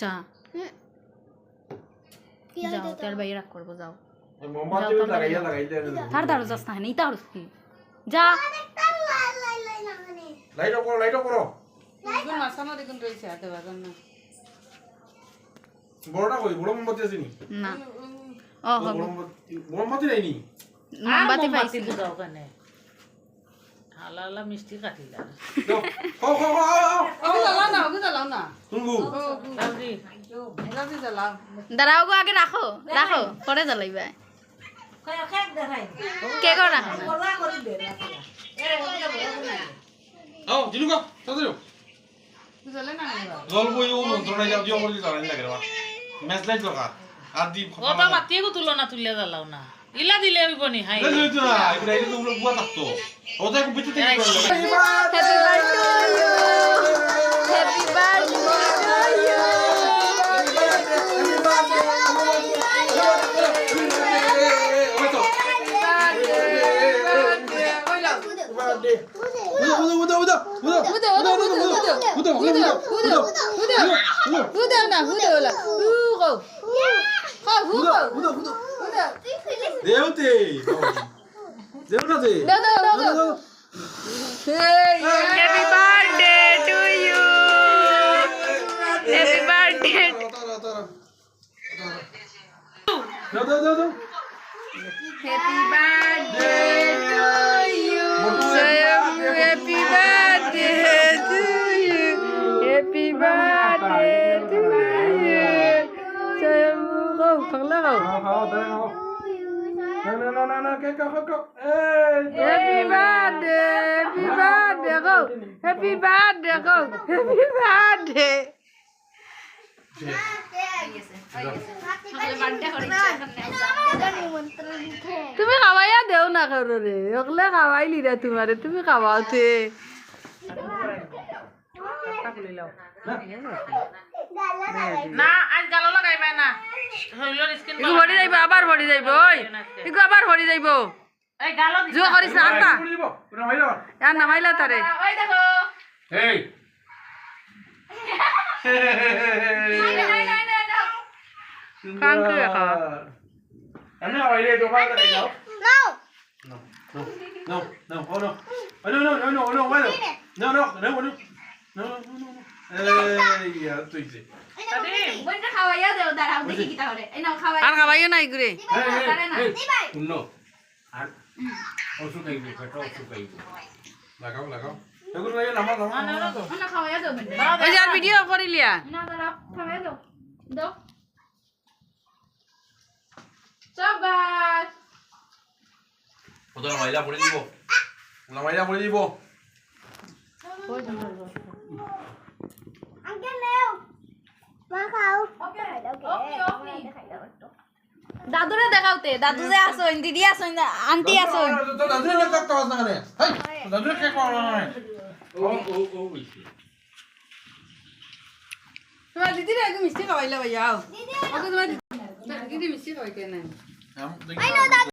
যা যাও তার বাইরে রাখ করবো যাও মোমবাতি লাগাইয়া লাগাইলে তার দাঁড়ো যাস না নেই তার কি যা লাইট অফ করো দুজন মাসানো দেখুন রয়েছে হাতে বাজার না বড়টা কই বড় মোমবাতি আছে নি না ও হবে মোমবাতি নাই নি মোমবাতি পাইছি দাও ওখানে হালালা মিষ্টি কাটিলা দাও খাও ওকে জ্বালাও না তুঙ্গু জলদি জলদি জ্বালাও দাঁড়াও গো আগে রাখো রাখো পরে জ্বালাইবা কে করে রাখো না আও জিলু কা তাড়াতাড়ি জ্বলে না জল বই ও মন্ত্রণা যাও দিও বলি জ্বালানি লাগে রে ম্যাচ লাইট দরকার আর দি ওটা বাতিয়ে গো তুলো না তুলে জ্বালাও না ইলা দিলে হইব নি হাই এই তো না এটা এই তো বুয়া থাকতো ওটা কো বিতে থেকে happy birthday to you. Happy birthday. Happy birthday to you. Happy birthday to you. Happy birthday to you. Không lỡ đâu. না কে কা Happy birthday, happy birthday, go. Happy birthday, go. Happy birthday. তুমি খাওয়াইয়া দেও না কারো রে ওগুলো খাওয়াইলি রে তোমারে তুমি খাওয়াওতে না আজ গালো লাগাইবা না হইলো স্কিন ইগো ভরি যাইব আবার ভরি যাইব ওই ইগো আবার ভরি যাইব এই গালো জো করিস না আস্তা পুরো মাইলা আর নামাইলা তারে ওই দেখো এই কাঙ্কে খাওয়া আমি আইলে তো ভালো করে যাও No. Oh no. Oh no. Bueno. No. Ya, tú dices. আর খাওয়াইও না ইগুরে No. Osu kayo, osu kayo. Lagaw. Seguro na yun, naman. ওই যে আর video করিলিয়া Oto la maila por দিব. La maila por দিব. দাদুরে দেখাওতে দাদু যে আসোন দিদি আসোন আন্টি আসোন দাদুরে কে কাটতে পাস না কেন? হাই, দাদুরে কে করা না? ও তোমার দিদিরে আগে মিষ্টি খাওয়াইলা ভাইয়া ওকে তোমার দিদি মিষ্টি খাওয়াইতে না